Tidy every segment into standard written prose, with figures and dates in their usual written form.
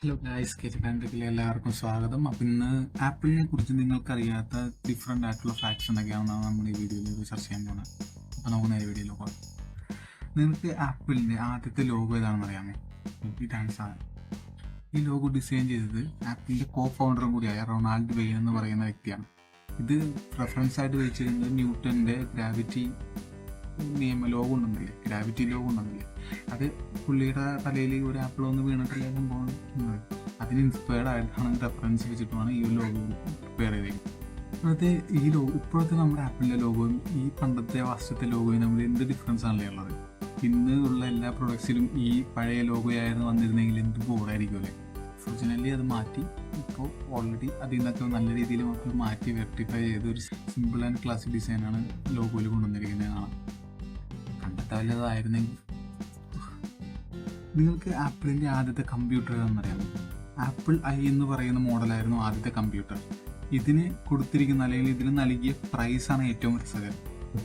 Hello guys, കെറ്റി പാൻഡക്കിലെ എല്ലാവർക്കും സ്വാഗതം. അപ്പം ഇന്ന് ആപ്പിളിനെ കുറിച്ച് നിങ്ങൾക്കറിയാത്ത ഡിഫറെൻ്റ് ആയിട്ടുള്ള ഫാക്ട്സ് എന്തൊക്കെയാണെന്നാണ് നമ്മൾ ഈ വീഡിയോയിൽ ചർച്ച ചെയ്യാൻ പോകുന്നത്. അപ്പോൾ നമുക്ക് നേരെ വീഡിയോയിൽ പോകാം. നിങ്ങൾക്ക് ആപ്പിളിൻ്റെ ആദ്യത്തെ ലോഗോ ഏതാണെന്ന് അറിയാമോ? ഇതാണ് സാധനം. ഈ ലോഗോ ഡിസൈൻ ചെയ്തത് ആപ്പിളിൻ്റെ കോ ഫൗണ്ടറും കൂടിയായ റൊണാൾഡ് വെയ്ൻ എന്ന് പറയുന്ന വ്യക്തിയാണ്. ഇത് റെഫറൻസ് ആയിട്ട് വെച്ചിരുന്നത് ന്യൂട്ടൻ്റെ ഗ്രാവിറ്റി ലോഗോ ഉണ്ടെന്നില്ലേ, ഗ്രാവിറ്റി ലോഗോ ഉണ്ടെന്നില്ലേ, അത് പുള്ളിയുടെ തലയിൽ ഒരു ആപ്പിൾ ഒന്ന് വീണിട്ടില്ല സംഭവം. അതിന് ഇൻസ്പയർഡ് ആയിട്ടാണ് റെഫറൻസ് വെച്ചിട്ടുമാണ് ഈ ലോഗോ പ്രിപ്പയർ ചെയ്തത്. ഇപ്പോഴത്തെ നമ്മുടെ ആപ്പിളിൻ്റെ ലോഗോയും ഈ പണ്ടത്തെ വർഷത്തെ ലോഗോയും തമ്മിൽ എന്ത് ഡിഫറൻസ് ആണല്ലേ ഉള്ളത്. ഇന്ന് ഉള്ള എല്ലാ പ്രൊഡക്ട്സിലും ഈ പഴയ ലോഗോ ആയിരുന്നു വന്നിരുന്നെങ്കിൽ എന്ത് ബോറായിരിക്കും അല്ലേ. ഒറിജിനലി അത് മാറ്റി ഇപ്പോൾ ഓൾറെഡി അതിൽ നിന്നൊക്കെ നല്ല രീതിയിൽ മക്കൾ മാറ്റി വെർട്ടിഫൈ ചെയ്ത് ഒരു സിമ്പിൾ ആൻഡ് ക്ലാസിക് ഡിസൈനാണ് ലോഗോയിൽ കൊണ്ടുവന്നിരിക്കുന്നത് കാണാം. കണ്ടെത്താൻ വല്ലതായിരുന്നെങ്കിൽ. നിങ്ങൾക്ക് ആപ്പിളിൻ്റെ ആദ്യത്തെ കമ്പ്യൂട്ടർ ഏതാണെന്നറിയാമോ? ആപ്പിൾ ഐ എന്ന് പറയുന്ന മോഡലായിരുന്നു ആദ്യത്തെ കമ്പ്യൂട്ടർ. ഇതിന് കൊടുത്തിരിക്കുന്ന അല്ലെങ്കിൽ ഇതിന് നൽകിയ പ്രൈസാണ് ഏറ്റവും രസകരം.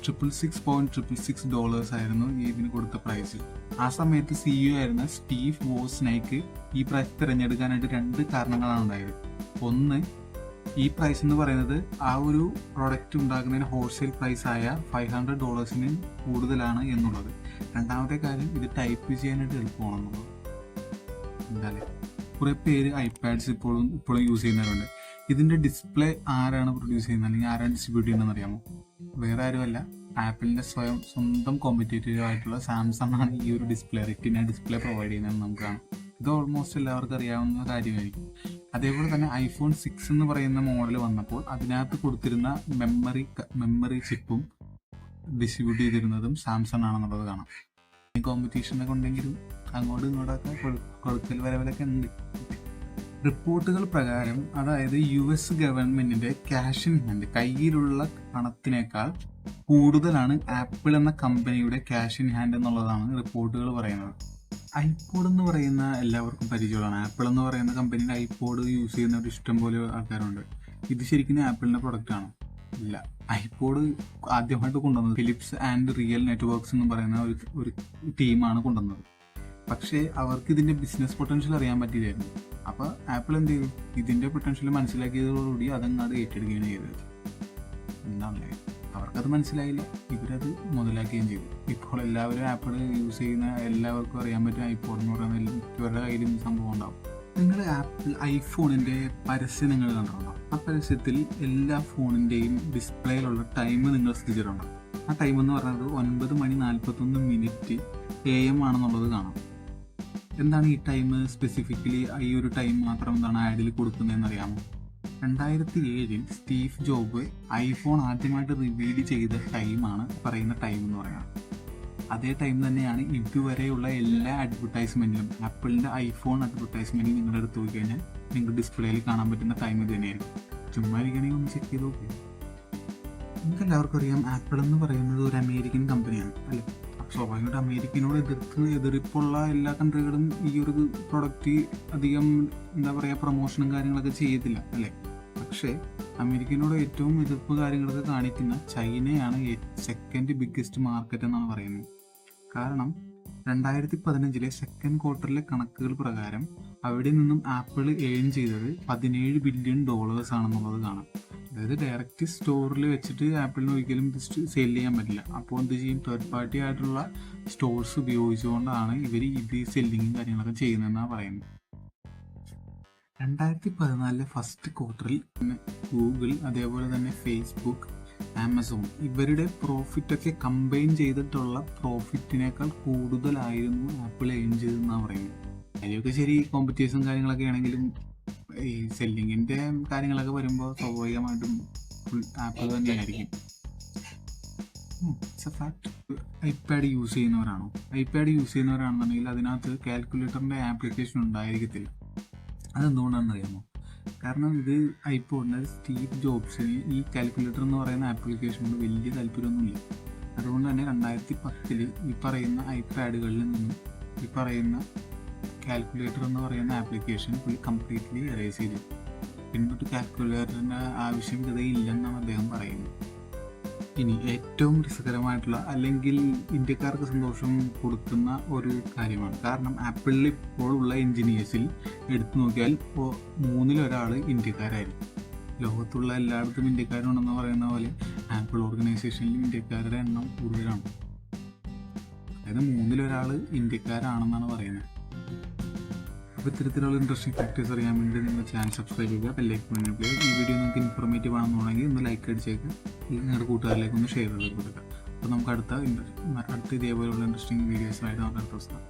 $666 ആയിരുന്നു ഇതിന് കൊടുത്ത പ്രൈസ്. ആ സമയത്ത് CEO ആയിരുന്ന സ്റ്റീവ് വോസ്നൈക്ക് ഈ പ്രൈസ് തിരഞ്ഞെടുക്കാനായിട്ട് 2 കാരണങ്ങളാണ് ഉണ്ടായത്. ഒന്ന്, ഈ പ്രൈസ് എന്ന് പറയുന്നത് ആ ഒരു പ്രൊഡക്റ്റ് ഉണ്ടാക്കുന്നതിന് ഹോൾസെയിൽ പ്രൈസായ $500 കൂടുതലാണ് എന്നുള്ളത്. രണ്ടാമത്തെ കാര്യം, ഇത് ടൈപ്പ് ചെയ്യാനായിട്ട് എളുപ്പമാണെന്നുള്ളത്. എന്തായാലും കുറേ പേര് ഐപാഡ്സ് ഇപ്പോഴും യൂസ് ചെയ്യുന്നവരുണ്ട്. ഇതിൻ്റെ ഡിസ്പ്ലേ ആരാണ് പ്രൊഡ്യൂസ് ചെയ്യുന്നത് അല്ലെങ്കിൽ ആരാണ് ഡിസ്ട്രിബ്യൂട്ട് ചെയ്യുന്നതെന്ന് അറിയാമോ? വേറെ ആരുമല്ല, ആപ്പിളിൻ്റെ സ്വന്തം കോമ്പറ്റേറ്റീവ് ആയിട്ടുള്ള സാംസങ് ആണ് ഈ ഒരു റെറ്റിന ഡിസ്പ്ലേ പ്രൊവൈഡ് ചെയ്യുന്നതെന്ന് നമുക്ക് കാണാം. ഇത് ഓൾമോസ്റ്റ് എല്ലാവർക്കും അറിയാവുന്ന കാര്യമായിരിക്കും. അതേപോലെ തന്നെ iPhone 6 എന്ന് പറയുന്ന മോഡൽ വന്നപ്പോൾ അതിനകത്ത് കൊടുത്തിരുന്ന മെമ്മറി ചിപ്പും ഡിസ്ട്രിബ്യൂട്ട് ചെയ്തിരുന്നതും സാംസങ് ആണെന്നുള്ളത് കാണാം. കോമ്പറ്റീഷനൊക്കെ ഉണ്ടെങ്കിലും അങ്ങോട്ടും ഇങ്ങോട്ടൊക്കെ കൊടുക്കൽ വരവിലൊക്കെ ഉണ്ട്. റിപ്പോർട്ടുകൾ പ്രകാരം, അതായത് US ഗവൺമെന്റിന്റെ ക്യാഷ് ഇൻ ഹാൻഡ്, കയ്യിലുള്ള പണത്തിനേക്കാൾ കൂടുതലാണ് ആപ്പിൾ എന്ന കമ്പനിയുടെ ക്യാഷ് ഇൻ ഹാൻഡ് എന്നുള്ളതാണ് റിപ്പോർട്ടുകൾ പറയുന്നത്. ഐപോഡ് എന്ന് പറയുന്ന എല്ലാവർക്കും പരിചയമാണ്. ആപ്പിൾ എന്ന് പറയുന്ന കമ്പനിയുടെ ഐപോഡ് യൂസ് ചെയ്യുന്ന ഇഷ്ടം പോലെ ആൾക്കാരുണ്ട്. ഇത് ശരിക്കും ആപ്പിളിന്റെ പ്രൊഡക്റ്റ് ആണോ? ഇല്ല. ഐപോഡ് ആദ്യമായിട്ട് കൊണ്ടുവന്നത് ഫിലിപ്സ് ആൻഡ് റിയൽ നെറ്റ്വർക്ക്സ് എന്ന് പറയുന്ന ഒരു ടീമാണ് കൊണ്ടുവന്നത്. പക്ഷേ അവർക്ക് ഇതിന്റെ ബിസിനസ് പൊട്ടൻഷ്യൽ അറിയാൻ പറ്റിയില്ലായിരുന്നു. അപ്പോൾ ആപ്പിൾ എന്ത് ചെയ്തു? ഇതിന്റെ പൊട്ടൻഷ്യൽ മനസ്സിലാക്കിയതോടുകൂടി അതങ്ങാട് ഏറ്റെടുക്കുകയാണ് ചെയ്തത്. എന്താണല്ലേ, അവർക്കത് മനസ്സിലായില്ല, ഇവരത് മുതലാക്കുകയും ചെയ്തു. ഇപ്പോൾ എല്ലാവരും ആപ്പിൾ യൂസ് ചെയ്യുന്ന എല്ലാവർക്കും അറിയാൻ പറ്റും ഐപോഡ് എന്ന് പറയുന്ന ഇവരുടെ കയ്യിലും സംഭവം ഉണ്ടാവും. നിങ്ങൾ ഐഫോണിന്റെ പരസ്യം നിങ്ങൾ കണ്ടിട്ടുണ്ടോ? ആ പരസ്യത്തിൽ എല്ലാ ഫോണിന്റെയും ഡിസ്പ്ലേയിലുള്ള ടൈം നിങ്ങൾ ശ്രദ്ധിച്ചിട്ടുണ്ടോ? ആ ടൈം എന്ന് പറയുന്നത് 9:41 AM ആണെന്നുള്ളത് കാണാം. എന്താണ് ഈ ടൈം സ്പെസിഫിക്കലി ഈ ഒരു ടൈം മാത്രം എന്താണ് ആഡിൽ കൊടുക്കുന്നതെന്ന് അറിയാമോ? 2007 സ്റ്റീവ് ജോബ് ഐഫോൺ ആദ്യമായിട്ട് റിവീൽ ചെയ്ത ടൈമാണ് പറയുന്ന ടൈം എന്ന് പറയുന്നത്. അതേ ടൈം തന്നെയാണ് ഇതുവരെയുള്ള എല്ലാ അഡ്വർടൈസ്മെന്റിലും. ആപ്പിളിന്റെ ഐഫോൺ അഡ്വർടൈസ്മെന്റിൽ നിങ്ങൾ എടുത്തു നോക്കി കഴിഞ്ഞാൽ നിങ്ങൾക്ക് ഡിസ്പ്ലേയിൽ കാണാൻ പറ്റുന്ന ടൈം ഇത് തന്നെയായിരിക്കും. ചുമ്മാ ഇരിക്കണമെങ്കിൽ ഒന്ന് ചെക്ക് ചെയ്ത് നോക്കി. നിങ്ങൾക്ക് എല്ലാവർക്കും അറിയാം, ആപ്പിൾ എന്ന് പറയുന്നത് ഒരു അമേരിക്കൻ കമ്പനിയാണ് അല്ലേ. സ്വാഭാവികമായിട്ട് അമേരിക്കനോട് എതിർപ്പുള്ള എല്ലാ കൺട്രികളും ഈ ഒരു പ്രൊഡക്റ്റ് അധികം പ്രൊമോഷനും കാര്യങ്ങളൊക്കെ ചെയ്യത്തില്ല അല്ലേ. പക്ഷേ അമേരിക്കനോട് ഏറ്റവും എതിർപ്പ് കാര്യങ്ങളൊക്കെ കാണിക്കുന്ന ചൈനയാണ് സെക്കൻഡ് ബിഗ്ഗസ്റ്റ് മാർക്കറ്റ് എന്നാണ് പറയുന്നത്. കാരണം 2015 സെക്കൻഡ് ക്വാർട്ടറിലെ കണക്കുകൾ പ്രകാരം അവിടെ നിന്നും ആപ്പിൾ ഏൺ ചെയ്തത് $17 ബില്യൺ ആണെന്നുള്ളത് കാണാം. അതായത് ഡയറക്റ്റ് സ്റ്റോറിൽ വെച്ചിട്ട് ആപ്പിളിന് ഒരിക്കലും സെയിൽ ചെയ്യാൻ പറ്റില്ല. അപ്പോൾ എന്ത് ചെയ്യും? തേർഡ് പാർട്ടി ആയിട്ടുള്ള സ്റ്റോഴ്സ് ഉപയോഗിച്ചുകൊണ്ടാണ് ഇവർ ഇത് സെല്ലിങ്ങും കാര്യങ്ങളൊക്കെ ചെയ്യുന്നതെന്നാണ് പറയുന്നത്. 2014 ഫസ്റ്റ് ക്വാർട്ടറിൽ ഗൂഗിൾ, അതേപോലെ തന്നെ ഫേസ്ബുക്ക്, ആമസോൺ ഇവരുടെ പ്രോഫിറ്റൊക്കെ കമ്പൈൻ ചെയ്തിട്ടുള്ള പ്രോഫിറ്റിനേക്കാൾ കൂടുതലായിരുന്നു ആപ്പിൾ ഏൺ ചെയ്തതെന്നാണ് പറയുന്നത്. അതിലൊക്കെ ശരി, കോമ്പറ്റീഷൻ കാര്യങ്ങളൊക്കെ ആണെങ്കിലും ഈ സെല്ലിങ്ങിൻ്റെ കാര്യങ്ങളൊക്കെ വരുമ്പോൾ സ്വാഭാവികമായിട്ടും ആപ്പിൾ തന്നെയായിരിക്കും. ഐപാഡ് യൂസ് ചെയ്യുന്നവരാണോ? ഐപാഡ് യൂസ് ചെയ്യുന്നവരാണെന്നുണ്ടെങ്കിൽ അതിനകത്ത് കാൽക്കുലേറ്ററിൻ്റെ ആപ്ലിക്കേഷൻ ഉണ്ടായിരിക്കത്തില്ല. അതെന്തുകൊണ്ടാണെന്ന് അറിയാമോ? കാരണം ഇത് ഐപോഡിൻ്റെ സ്റ്റീവ് ജോബ്സിന് ഈ കാൽക്കുലേറ്റർ എന്ന് പറയുന്ന ആപ്ലിക്കേഷനോട് വലിയ താല്പര്യമൊന്നുമില്ല. അതുകൊണ്ട് തന്നെ 2010 ഈ പറയുന്ന ഐപാഡുകളിൽ നിന്നും ഈ പറയുന്ന കാൽക്കുലേറ്റർ എന്ന് പറയുന്ന ആപ്ലിക്കേഷൻ കംപ്ലീറ്റ്ലി എറേസ് ചെയ്തു. പിന്നോട്ട് കാൽക്കുലേറ്ററിൻ്റെ ആവശ്യകതയില്ലെന്നാണ് അദ്ദേഹം പറയുന്നത്. ഇനി ഏറ്റവും രസകരമായിട്ടുള്ള അല്ലെങ്കിൽ ഇന്ത്യക്കാർക്ക് സന്തോഷം കൊടുക്കുന്ന ഒരു കാര്യമാണ്. കാരണം ആപ്പിളിൽ ഇപ്പോഴുള്ള എഞ്ചിനീയേഴ്സിൽ എടുത്തു നോക്കിയാൽ ഇപ്പോൾ 3-1 ഇന്ത്യക്കാരായിരിക്കും. ലോകത്തുള്ള എല്ലായിടത്തും ഇന്ത്യക്കാരുണ്ടെന്ന് പറയുന്ന പോലെ ആപ്പിൾ ഓർഗനൈസേഷനിൽ ഇന്ത്യക്കാരുടെ എണ്ണം കൂടുതലാണ്. അതായത് 3-1 ഇന്ത്യക്കാരാണെന്നാണ് പറയുന്നത്. അപ്പോൾ ഇത്തരത്തിലുള്ള ഇൻട്രസ്റ്റിംഗ് ഫാക്ടേഴ്സ് അറിയാൻ വേണ്ടി നിങ്ങൾ ചാനൽ സബ്സ്ക്രൈബ് ചെയ്യുക, ബെല്ലൈക്കൺ എനേബിൾ ചെയ്യുക. ഈ വീഡിയോ നിങ്ങൾക്ക് ഇൻഫോർമേറ്റീവ് ആണെന്നുണ്ടെങ്കിൽ ഒന്ന് ലൈക്ക് അടിച്ചേക്കുക, നിങ്ങളുടെ കൂട്ടുകാരിലേക്ക് ഒന്ന് ഷെയർ ചെയ്ത് കൊടുക്കുക. അപ്പോൾ നമുക്ക് അടുത്ത ഇതേപോലെയുള്ള ഇൻട്രസ്റ്റിംഗ് വീഡിയോസുമായിട്ട് നമുക്ക് അടുത്ത ദിവസം